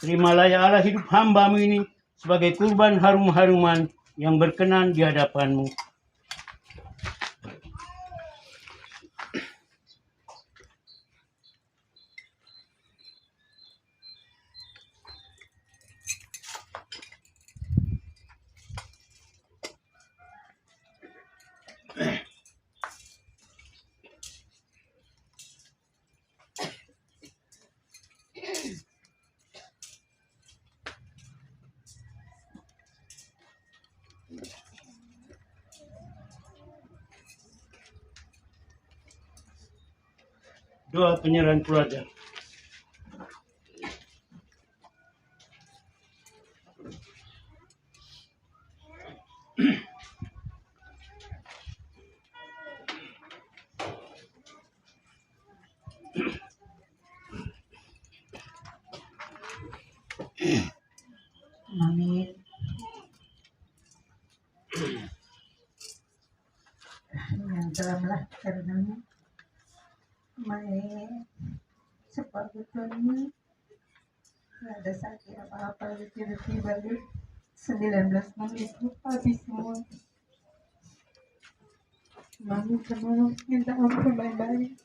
Terimalah ya Allah hidup hamba-Mu ini sebagai kurban harum-haruman yang berkenan di hadapan-Mu. Doa penyerahan keluarga. Amin. Yang telah melakukan kami, sepatutnya tidak ada sakit apa-apa tiba-tiba 19 menit habis semua. Mami semua minta ampun baik-baik.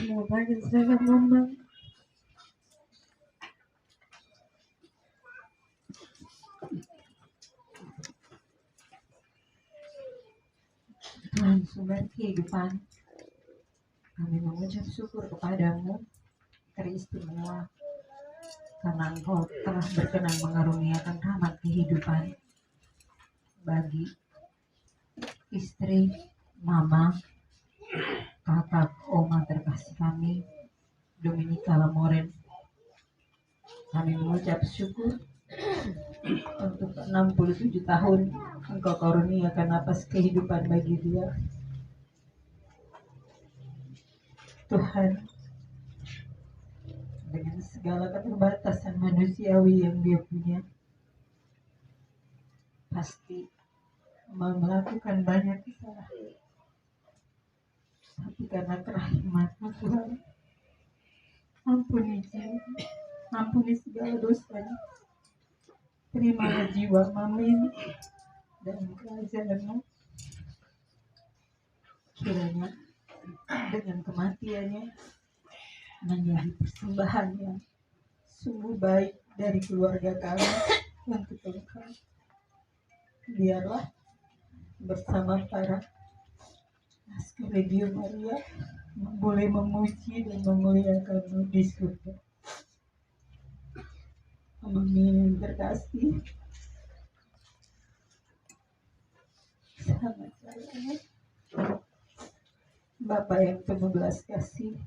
Mau bagi saya mama. Tuhan sumber kehidupan, kami mengucap syukur kepadamu teristimewa karena Engkau telah berkenan mengaruniakan rahmat kehidupan bagi istri, mama, kakak, oma terkasih kami, Dominika Lamoren. Kami mengucap syukur untuk 67 tahun Engkau karuniakan napas kehidupan bagi dia. Tuhan, dengan segala keterbatasan manusiawi yang dia punya, pasti melakukan banyak kesalahan. Tapi karena kerahmat-Mu Tuhan, ampuni dia, ampuni segala dosanya. Terimalah jiwa Mami dan kerajaan-Mu. Kiranya dengan kematiannya menjadi persembahan yang sungguh baik dari keluarga kami untuk Engkau. Biarlah bersama para Laskar Legiun Maria boleh memuji dan memuliakan-Mu di surga. Amin. Terkasih, selamat saya Bapa yang penuh belas kasih,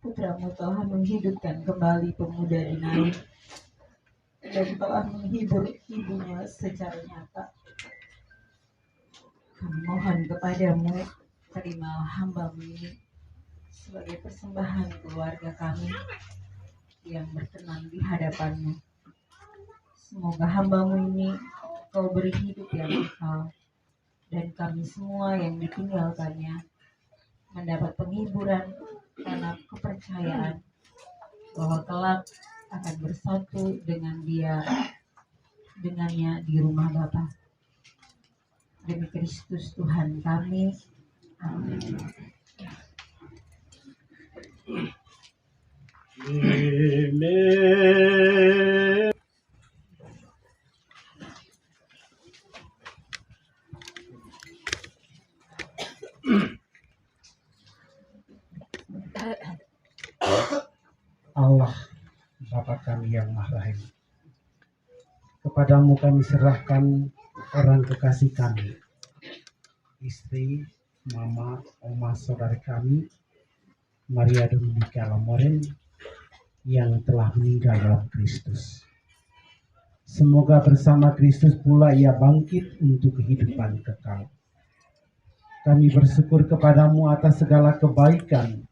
Putra-Mu telah menghidupkan kembali pemuda di Nain dan telah menghibur ibunya secara nyata. Kami mohon kepadamu, terimalah hamba-Mu ini sebagai persembahan keluarga kami yang berkenan di hadapan-Mu. Semoga hamba-Mu ini Kau beri hidup yang kekal, dan kami semua yang ditinggalkannya mendapat penghiburan karena kepercayaan bahwa kelak akan bersatu dengannya di rumah Bapa. Demi Kristus Tuhan kami. Amin. Amen. Allah, Bapa kami yang Maha Rahim, kepadamu kami serahkan orang kekasih kami, istri, mama, oma, saudari kami, Maria Dominika Lamoren, yang telah meninggal dalam Kristus. Semoga bersama Kristus pula ia bangkit untuk kehidupan kekal. Kami bersyukur kepadamu atas segala kebaikan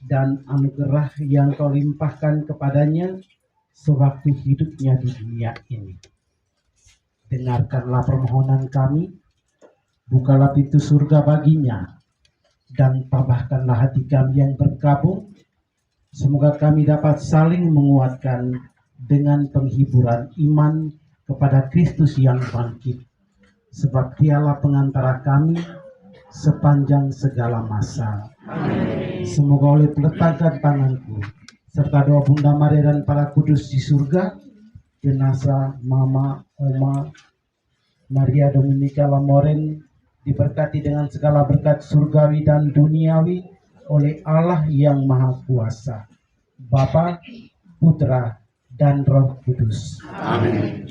dan anugerah yang Kau limpahkan kepadanya sewaktu hidupnya di dunia ini. Dengarkanlah permohonan kami, bukalah pintu surga baginya, dan tambahkanlah hati kami yang berkabung Semoga kami dapat saling menguatkan dengan penghiburan iman kepada Kristus yang bangkit, sebab Dialah pengantara kami sepanjang segala masa. Semoga oleh peletakan tanganku serta doa Bunda Maria dan para kudus di surga, jenazah Mama Oma Maria Dominika Lamoren diberkati dengan segala berkat surgawi dan duniawi oleh Allah yang Maha Kuasa, Bapa, Putra, dan Roh Kudus. Amin.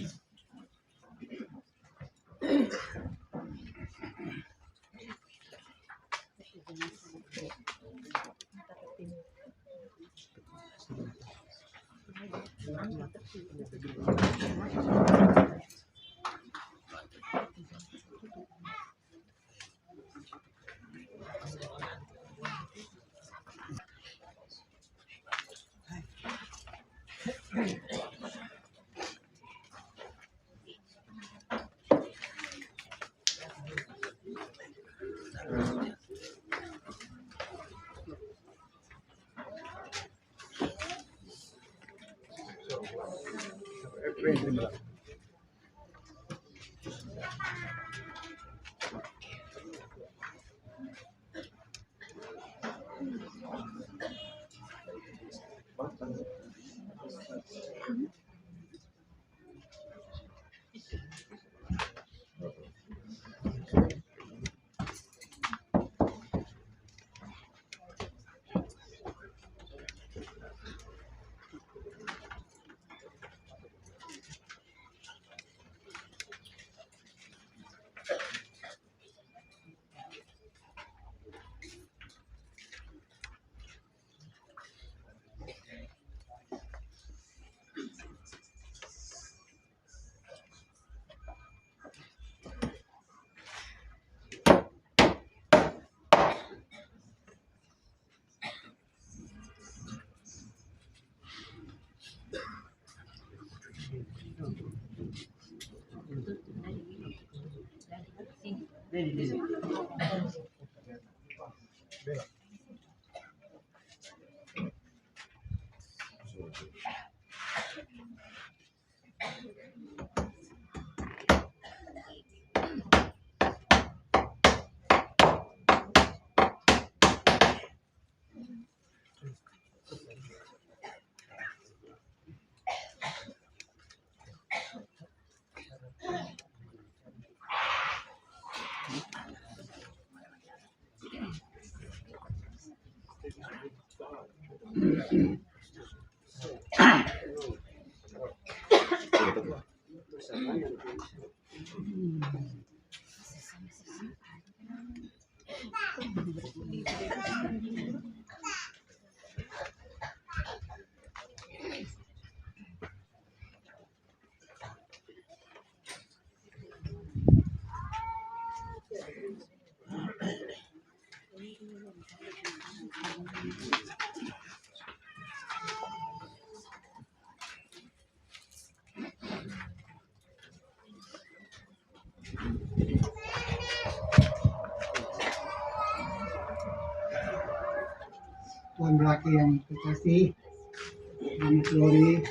Tuhan Belaki yang terkasih, kami Glory,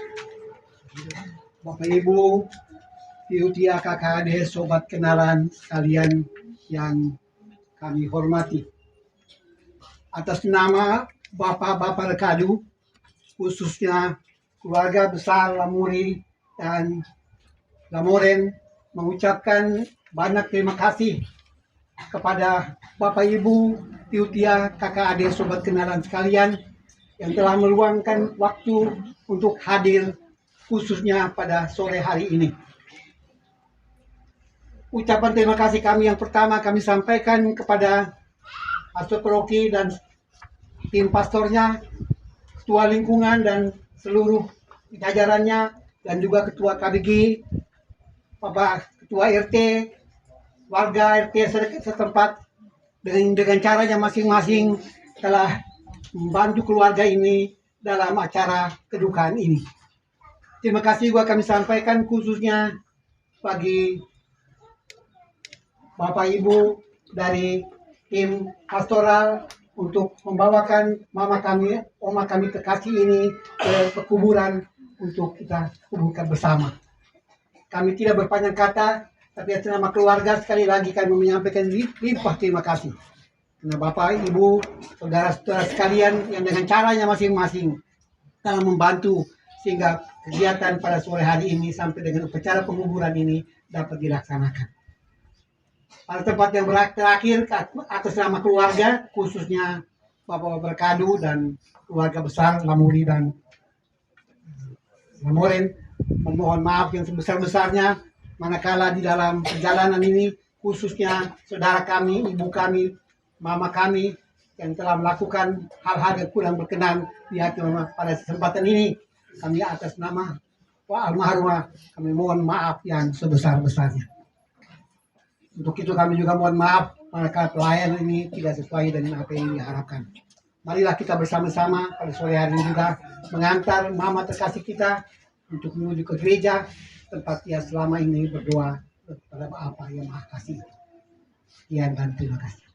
Bapak Ibu, Tiutia, kakak adik, sobat kenalan sekalian yang kami hormati. Atas nama Bapak-Bapak Rekadu, khususnya keluarga besar Lamuri dan Lamoren, mengucapkan banyak terima kasih kepada Bapak Ibu, Tiutia, kakak adik, sobat kenalan sekalian yang telah meluangkan waktu untuk hadir khususnya pada sore hari ini. Ucapan terima kasih kami yang pertama kami sampaikan kepada Pastor Paroki dan tim pastornya, ketua lingkungan dan seluruh jajarannya, dan juga ketua KBG, Bapak ketua RT, warga RT setempat dengan caranya masing-masing telah membantu keluarga ini dalam acara kedukaan ini. Terima kasih juga kami sampaikan khususnya bagi Bapak Ibu dari tim pastoral untuk membawakan mama kami, oma kami terkasih ini ke kuburan untuk kita kuburkan bersama. Kami tidak berpanjang kata, tapi atas nama keluarga sekali lagi kami menyampaikan limpah terima kasih. Karena Bapak, Ibu, saudara-saudara sekalian yang dengan caranya masing-masing dalam membantu sehingga kegiatan pada sore hari ini sampai dengan upacara penguburan ini dapat dilaksanakan. Pada tempat yang terakhir atas nama keluarga, khususnya Bapak-Bapak Kadu dan keluarga besar Lamuri dan Lamoren, memohon maaf yang sebesar-besarnya manakala di dalam perjalanan ini khususnya saudara kami, ibu kami, mama kami yang telah melakukan hal-hal yang kurang berkenan di hati mama pada kesempatan ini. Kami atas nama almarhumah kami mohon maaf yang sebesar-besarnya. Untuk itu kami juga mohon maaf manakala pelayanan ini tidak sesuai dengan apa yang diharapkan. Marilah kita bersama-sama pada sore hari ini juga mengantar mama terkasih kita untuk menuju ke gereja tempat ia selama ini berdoa kepada Bapa yang Maha Kasih. Sekian dan terima kasih.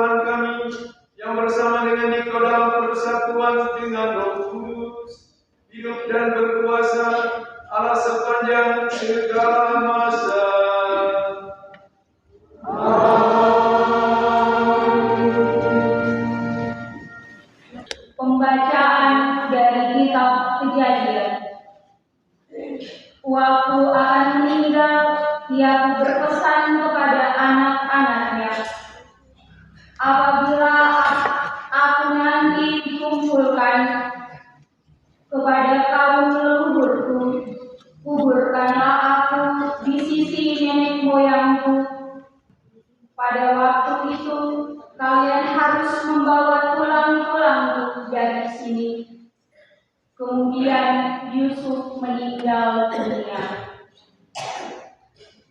Tuhan kami yang bersama dengan Engkau dalam persatuan dengan Roh Kudus dan berkuasa Allah sepanjang segala masa. Pembacaan dari kitab Kejadian. Waktu akan meninggal, ia berpesan kepada anak-anaknya, apabila aku nanti dikumpulkan kepada kaum leluhurku, kuburkanlah aku di sisi nenek moyangku. Pada waktu itu, kalian harus membawa tulang-tulangku dari sini. Kemudian Yusuf meninggal dunia.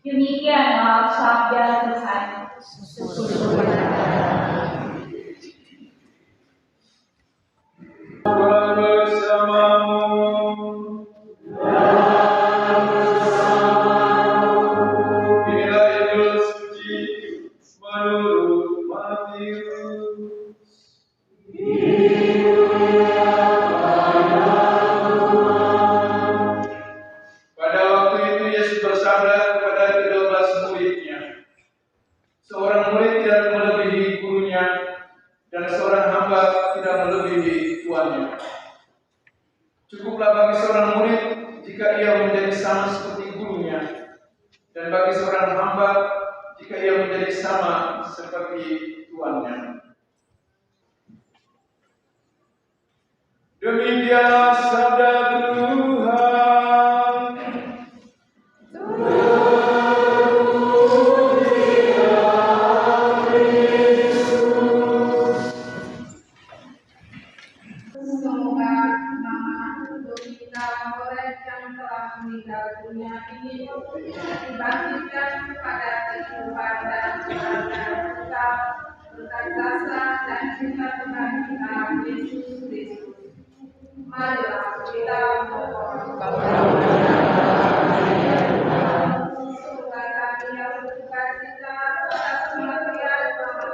Demikianlah sabda Tuhan. Tuhan bersamamu. Inilah Injil suci menurut Matius. Pada waktu itu Yesus bersabda kepada ke-12 muridnya, seorang murid tidak melebihi gurunya, dan seorang hamba tidak melebihi tuannya. Cukuplah bagi seorang murid jika ia menjadi sama seperti gurunya, dan bagi seorang hamba jika ia menjadi sama seperti tuannya. Demikianlah sabda Tuhan. Semoga nama Dominita Moret yang telah meninggal dunia ini dibangkitkan kepada kehidupan dan kebenaran tetap berkat jasa dan cinta Tuhan kita Yesus Kristus. Marilah kita memohon. Semoga kami yang berduka cita atas kematian Bapak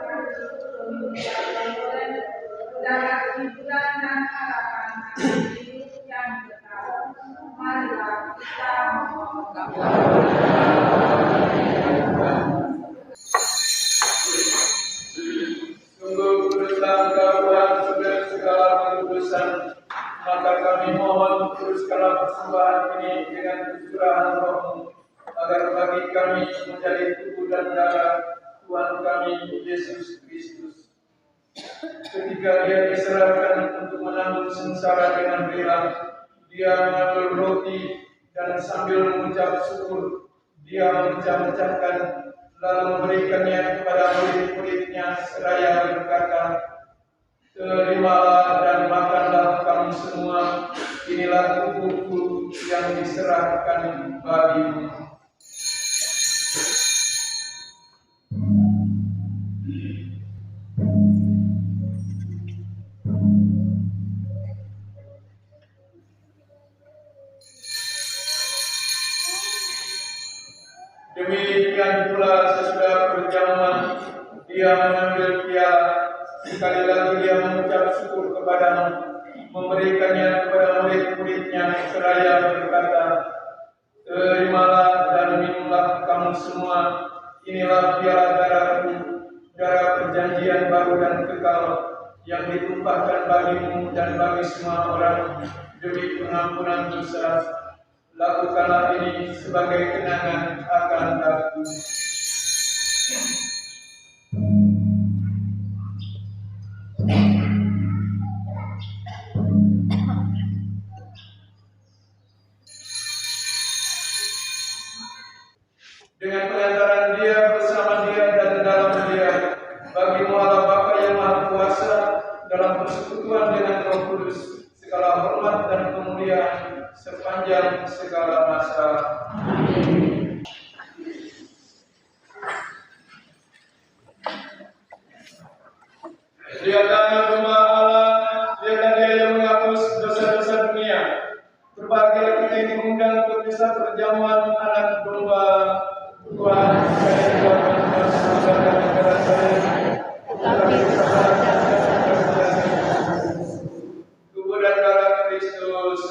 Dominita Moret mendapat hiburan dan harapan akan hidup yang kekal. Marilah kita memohon. Sungguh kuduslah Tuhan sudah segala kekudusan, maka kami mohon teruskanlah persembahan ini dengan kecurahan Roh-Mu, agar bagi kami menjadi tubuh dan darah Tuhan kami Yesus Kristus. Ketika Dia diserahkan untuk menanggung sengsara dengan rela, Dia mengambil roti dan sambil mengucap syukur, Dia memecah-mecahkan, lalu memberikannya kepada murid-muridnya seraya berkata, "Terimalah dan makanlah kamu semua, inilah tubuhku yang diserahkan bagimu." Demikian pula sesudah perjamuan, Dia mengambil piala, sekali lagi Dia mengucap syukur kepadamu, memberikannya kepada murid-muridnya seraya berkata, "Terimalah dan minumlah kamu semua, inilah piala darahku, darah perjanjian baru dan kekal, yang ditumpahkan bagimu dan bagi semua orang demi pengampunan dosa. Lakukanlah ini sebagai kenangan akan aku." Dengan perantaran Dia, bersama Dia, dan dalam Dia, bagi Allah Bapa yang Maha Kuasa, dalam persekutuan dengan Roh Kudus, segala hormat dan kemuliaan sepanjang segala masa. Dialah rumah Allah, dialah Dia yang menghapus dosa-dosa dunia. Berbahagialah kita yang diundang untuk bisa perjamuan anak domba Tuhan. Saya doakan bersama dan negara saya, tubuh dan darah Kristus.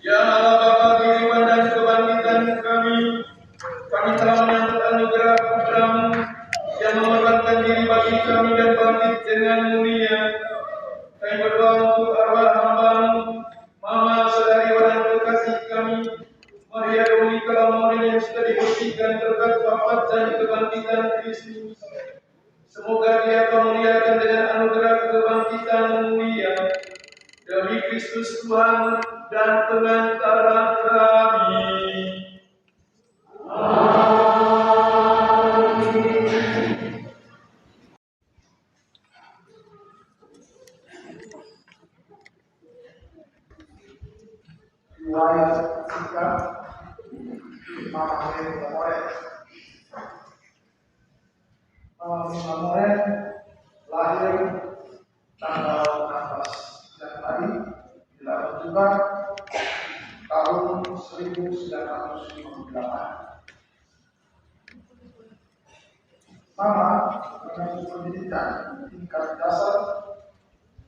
Ya Allah Bapa kiriman dan kebangkitan kami telah menyambut anugerah Putra-Mu yang mengorbankan diri bagi kami dan bangkit dengan mulia. Kami berdoa untuk arwah hamba-Mu, Mama saudari orang terkasih kami, Maria Dominika Lamoren yang sudah dibersihkan berkat wafat dan kebangkitan Kristus. Semoga Dia kemuliakan dengan anugerah kebangkitan mulia. Demi Kristus Tuhan dan pengantara kami. Riwayat singkat Mama Lamoren. Mama Lamoren lahir tanggal 16 Januari 19 tahun 1958. Mama menempuh pendidikan tingkat dasar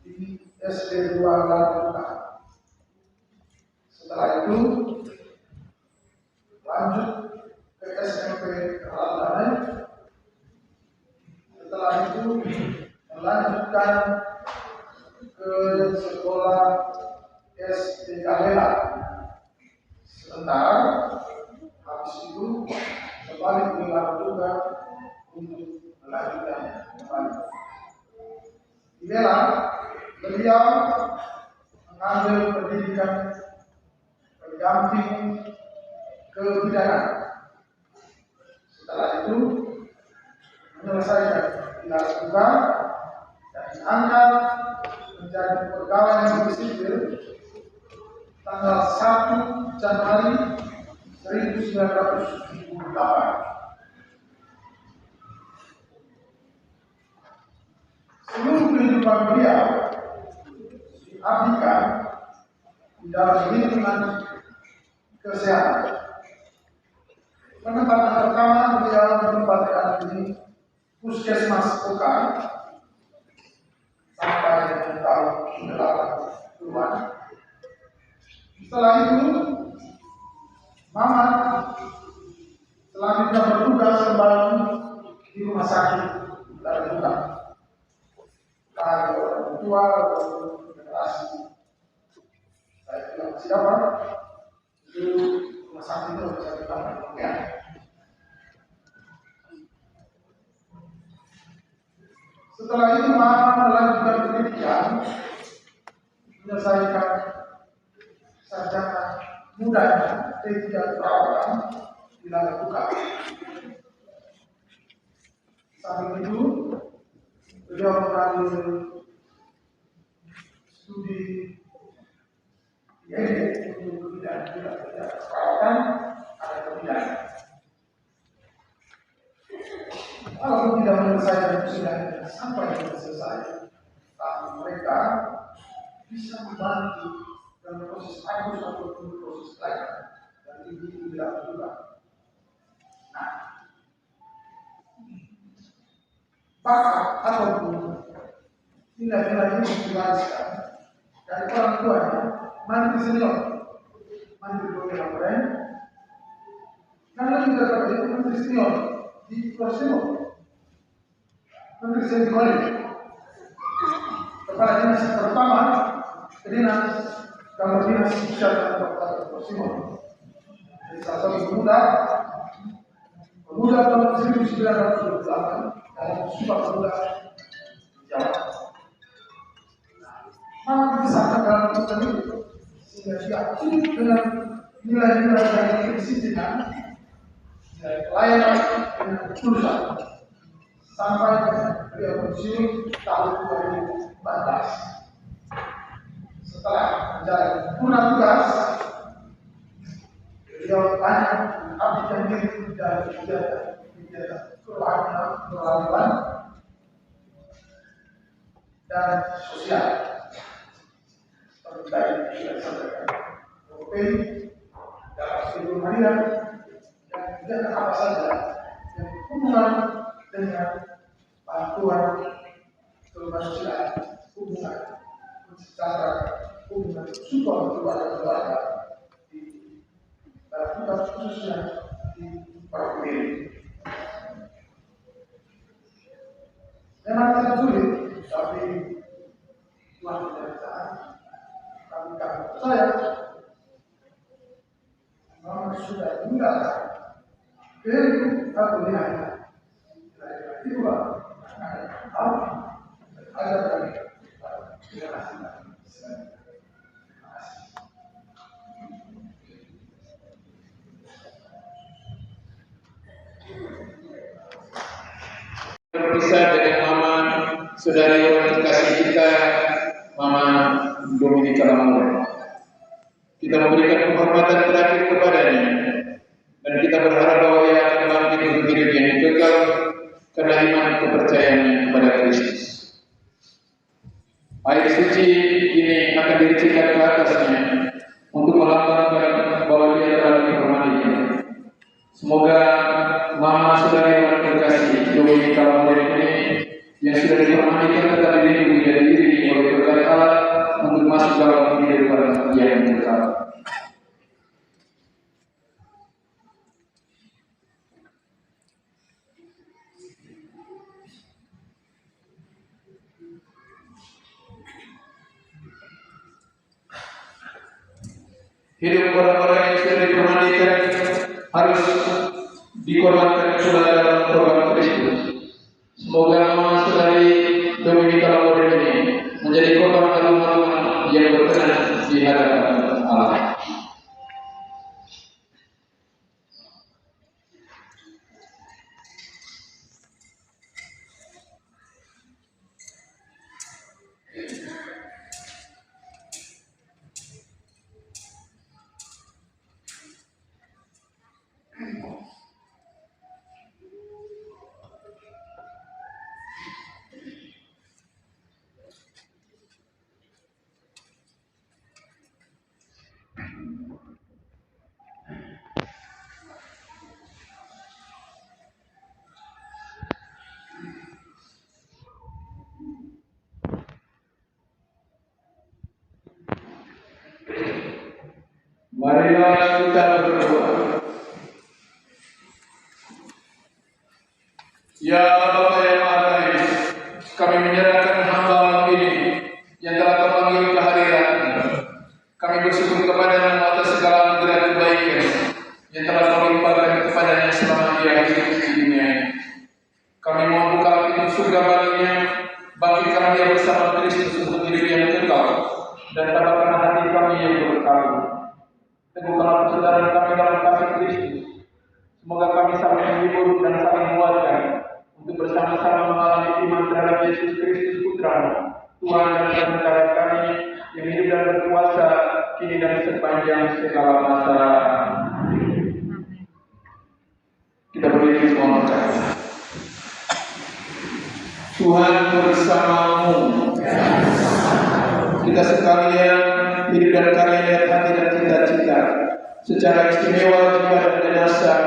di SD 2 Laluka. Setelah itu lanjut ke SMP Keralanan. Setelah itu melanjutkan ke sekolah SD Galela. Sebentar habis itu kembali ke Laluka untuk melanjutkan kembali. Di Galela beliau mengambil pendidikan pendamping kebidanan. Setelah itu menyelesaikan di Laluka dan diangkat menjadi pegawai negeri sipil tanggal 1 Januari 1978. Seluruh kehidupan beliau diabdikan di dalam lingkungan kesehatan. Penempatan pertama beliau menempatkan di Puskesmas Pokar sampai dengan tahun 80-an. Setelah itu, Mama selanjutnya bertugas kembali di rumah sakit Laluka. Karena orang tua generasi saya bilang siapa itu rumah sakit itu bisa ditambah ya. Setelah itu Mama melanjutkan pendidikan, menyelesaikan sarjana mudanya D3 perawatan di Laluka. Saat itu beliau mengambil studi untuk tidak perawatan ada kebidanan. Kalau tidak menyelesaikan sudah sampai selesai, tapi mereka bisa membantu dalam proses agus ataupun proses lain dan ini tidak juga. Nah, bakat ataupun nilai-nilai ini diwariskan dari orang tuanya, mantri senior, mantri Dominika Lamoren, karena juga kalau itu mantri senior di Pulau Menteri Senior, kepala dinas pertama, dinas Kamar Dinas Kesehatan Kabupaten Pulau. Jadi salah satu pemuda tahun 1928 dalam Sumpah Pemuda Maka dibesarkan dalam Tuhan itu sehingga dia hidup dengan nilai-nilai dari kedisiplinan, nilai pelayanan dan ketulusan sampai beliau pensiun tahun 2014. Setelah menjalani purna tugas, beliau banyak abdikan diri dan kegiatan kerohanian dan sosial. Seperti tadi sudah disampaikan, dalam seluruh harian dan kegiatan apa saja yang berhubungan dengan bantuan sosial, hubungan secara hubungan support keluarga di dalam khususnya di Parkir. Memang tidak sulit, tapi Tuhan menyertai kami percaya memang sudah meninggalkan kehidupan atau nihayat. Itulah ada lagi. Terima kasih. Berpisah dengan Mama saudari orang terkasih kita, Mama Dominika Lamore. Kita memberikan penghormatan terakhir kepadanya dan kita berharap bahwa ia akan bangkit untuk hidup yang kekal karena iman kepercayaannya kepada Kristus. Air suci ini akan diricikan ke atasnya untuk melambangkan bahwa dia telah dipermandikan. Semoga Mama saudari yang terkasih Dominika Lamore ini yang sudah dipermandikan tetap dilindungi dan diiringi oleh berkat Allah untuk masuk dalam kehidupan yang kekal. Hidup orang-orang yang sudah dipermandikan harus dikorbankan pula dalam program Kristus. Semoga Mama saudari Dominika Lamore ini menjadi korban harum-haruman yang berkenan di hadapan Allah. Marilah kita berdoa. Ya Bapa yang Maha Baik, kami menyerahkan hamba ini yang telah terpanggil ke hadirat-Mu. Kami bersyukur kepada-Mu atas segala anugerah kebaikan yang telah Kau limpahkan kepadanya selama dia hidup di dunia ini. Kami mohon buka pintu surga baginya, bangkitkan dia bersama Kristus untuk hidup yang kekal, dan tabahkanlah hati kami yang berkabung. Teguhkanlah persaudaraan kami dalam kasih Kristus. Semoga kami saling menghibur dan saling menguatkan untuk bersama-sama mengalami iman terhadap Yesus Kristus Putra-Mu, Tuhan dan Saudara kami yang hidup dan berkuasa kini dan sepanjang segala masa. Kita berdiri semua berkata, Tuhan bersamamu. Kita sekalian hidup dan karya lihat hati dan cita-cita. Secara istimewa juga dan jenazah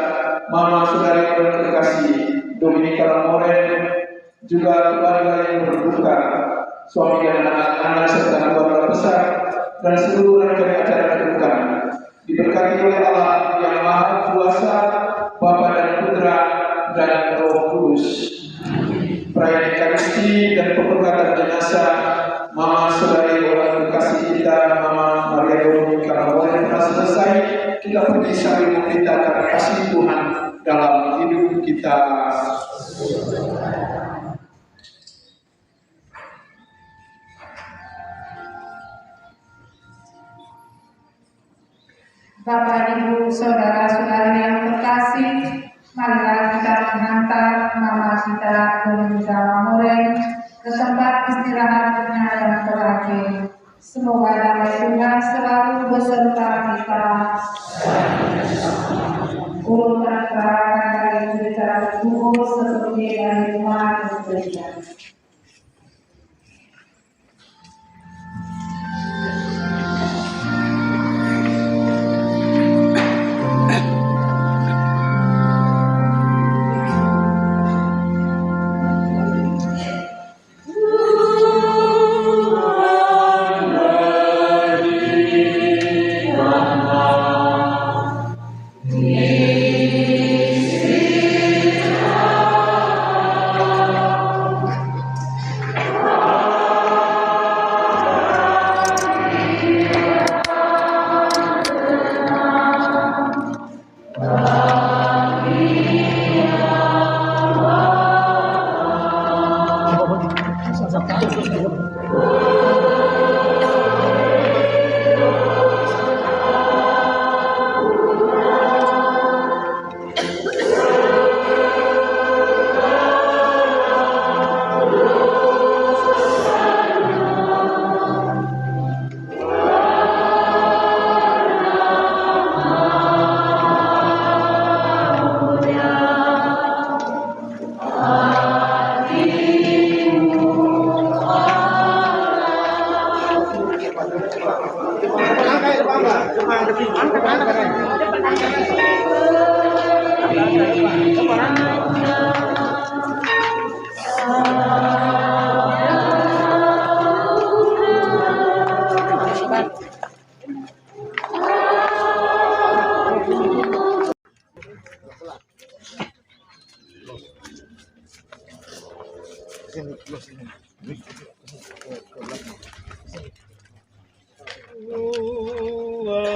Mama saudari yang terkasih Dominika Lamore, juga keluarga yang berduka, suami dan anak-anak serta keluarga besar dan seluruh rangkaian acara kedukaan. Diberkati oleh Allah yang Maha Kuasa, Bapa dan Putra dan Roh Kudus. Perayaan Ekaristi dan pemberkatan jenazah Mama saudari orang terkasih kita, Mama Maria Dominika Lamore telah selesai. Kita pergi saling memintakan kasih Tuhan dalam hidup kita. Bapak, Ibu, Saudara-saudari yang terkasih, marilah kita menghantar mama kita Dominika Lamoren ke tempat istirahatnya yang terakhir. Semoga damai Tuhan selalu beserta kita. Urutan perangan dari cerita kubur seperti dari Tuhan berbeda.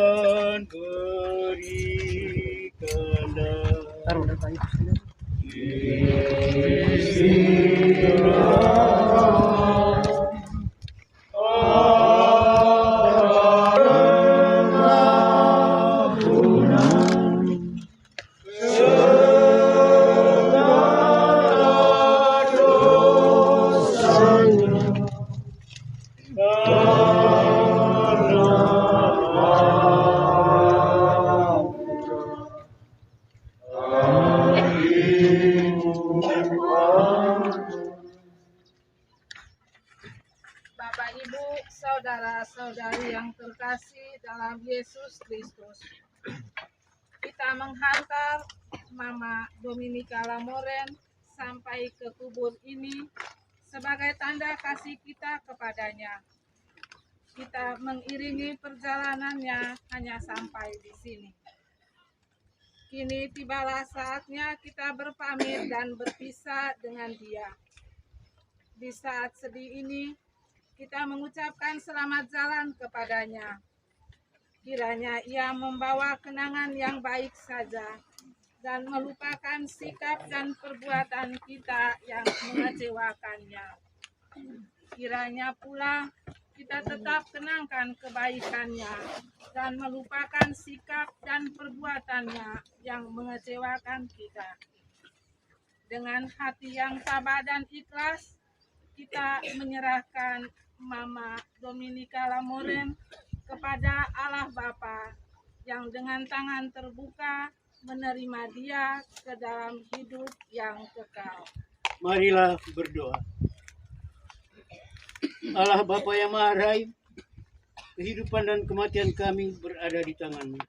Tuhan berikanlah Bapak, Ibu, Saudara-saudari yang terkasih dalam Yesus Kristus, kita menghantar Mama Dominika Lamoren sampai ke kubur ini sebagai tanda kasih kita kepadanya. Kita mengiringi perjalanannya hanya sampai di sini. Kini tibalah saatnya kita berpamit dan berpisah dengan dia. Di saat sedih ini, kita mengucapkan selamat jalan kepadanya. Kiranya ia membawa kenangan yang baik saja dan melupakan sikap dan perbuatan kita yang mengecewakannya. Kiranya pula kita tetap kenangkan kebaikannya dan melupakan sikap dan perbuatannya yang mengecewakan kita. Dengan hati yang tabah dan ikhlas, kita menyerahkan Mama Dominika Lamoren kepada Allah Bapa yang dengan tangan terbuka menerima dia ke dalam hidup yang kekal. Marilah berdoa. Allah Bapa yang Maha Rahim, kehidupan dan kematian kami berada di tangan-Mu.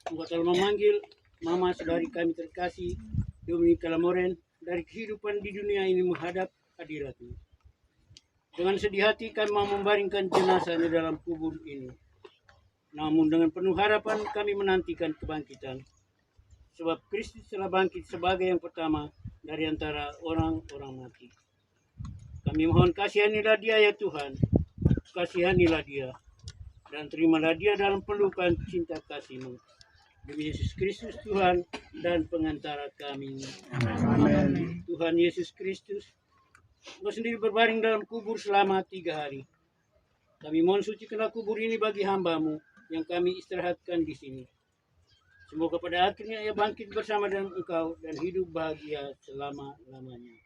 Engkau telah memanggil Mama saudari kami terkasih Dominika Lamoren dari kehidupan di dunia ini menghadap hadirat-Mu. Dengan sedih hati kami mau membaringkan jenazahnya dalam kubur ini. Namun dengan penuh harapan kami menantikan kebangkitan. Sebab Kristus telah bangkit sebagai yang pertama dari antara orang-orang mati. Kami mohon kasihanilah dia ya Tuhan. Kasihanilah dia. Dan terimalah dia dalam pelukan cinta kasih-Mu. Demi Yesus Kristus Tuhan dan pengantara kami. Amin. Tuhan Yesus Kristus, Engkau sendiri berbaring dalam kubur selama 3 hari. Kami mohon sucikanlah kubur ini bagi hamba-Mu yang kami istirahatkan di sini. Semoga pada akhirnya ia bangkit bersama dengan engkau dan hidup bahagia selama-lamanya.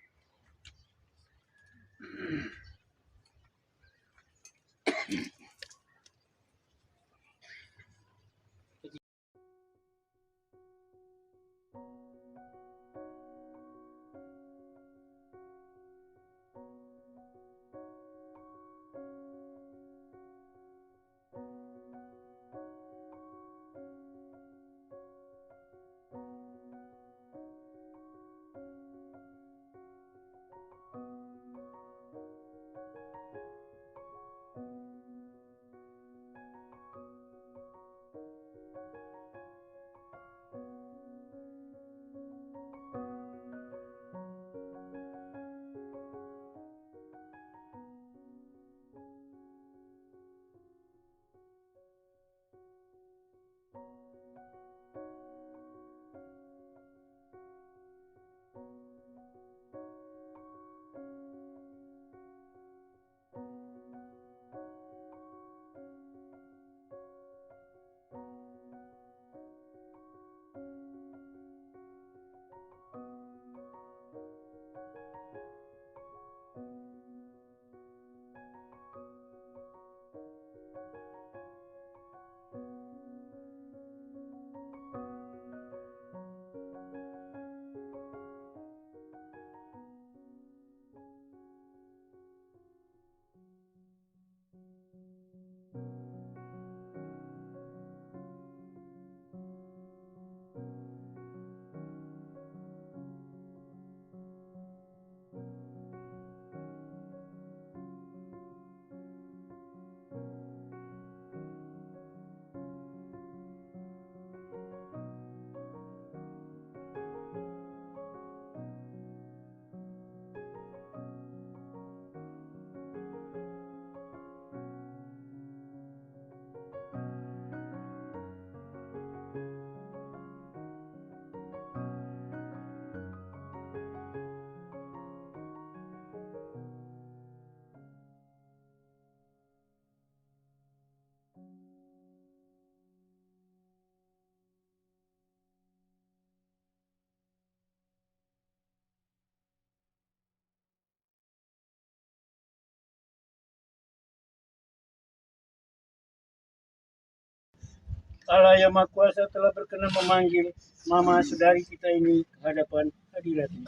Allah yang Maha Kuasa telah berkenan memanggil mama saudari kita ini ke hadapan hadiratnya.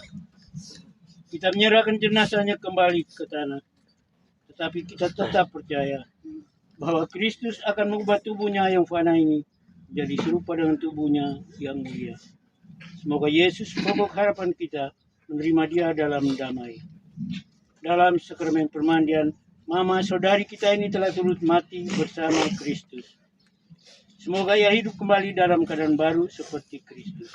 Kita menyerahkan jenazahnya kembali ke tanah, tetapi kita tetap percaya bahwa Kristus akan mengubah tubuhnya yang fana ini jadi serupa dengan tubuhnya yang mulia. Semoga Yesus, pokok harapan kita, menerima dia dalam damai. Dalam sakramen permandian, mama saudari kita ini telah turut mati bersama Kristus. Semoga ia hidup kembali dalam keadaan baru seperti Kristus.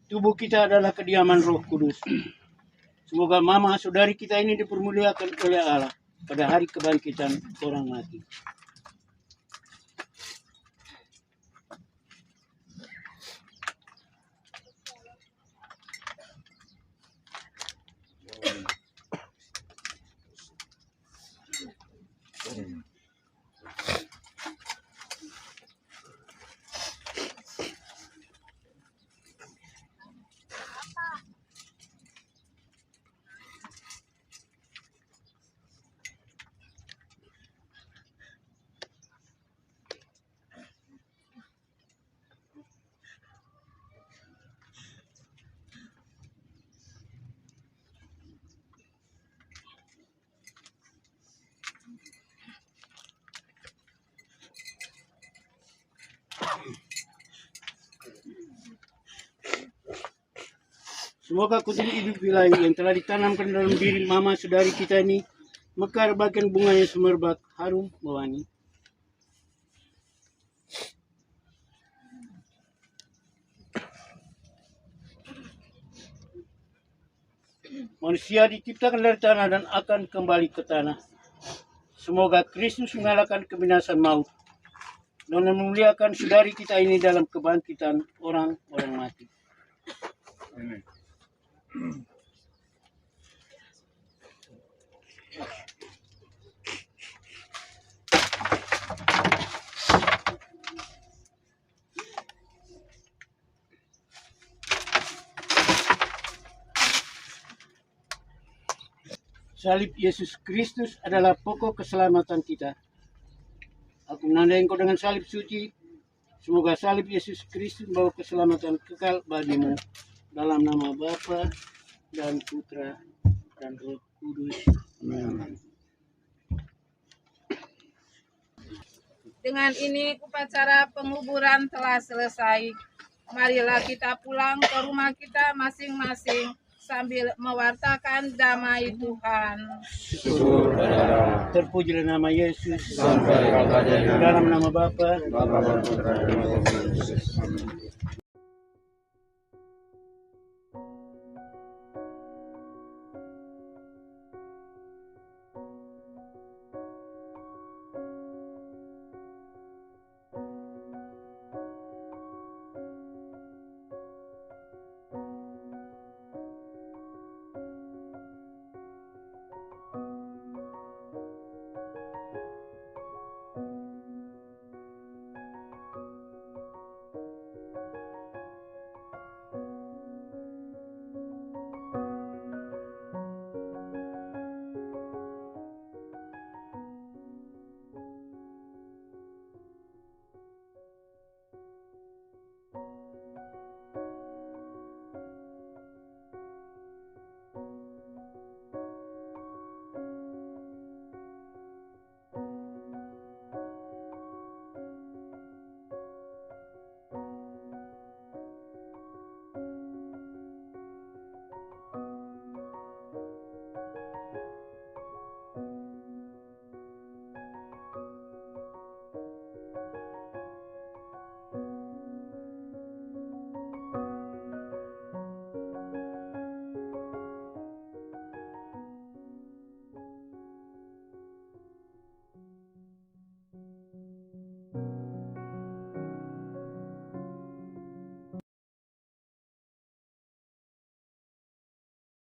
Tubuh kita adalah kediaman Roh Kudus. Semoga mama saudari kita ini dipermuliakan oleh Allah pada hari kebangkitan orang mati. Semoga kutuk hidup ilahi yang telah ditanamkan dalam diri mama saudari kita ini mekar bagian bunganya semerbak harum mewangi. Manusia diciptakan dari tanah dan akan kembali ke tanah. Semoga Kristus mengalahkan kebinasan maut dan memuliakan saudari kita ini dalam kebangkitan orang-orang mati. Salib Yesus Kristus adalah pokok keselamatan kita. Aku menandai engkau dengan salib suci. Semoga salib Yesus Kristus membawa keselamatan kekal bagimu. Dalam nama Bapa dan Putra dan Roh Kudus. Amin. Dengan ini upacara penguburan telah selesai. Marilah kita pulang ke rumah kita masing-masing sambil mewartakan damai Tuhan. Terpujilah nama Yesus. Sampai kepada Dalam nama Bapa Bapa dan Putra dan Roh Kudus. Amin.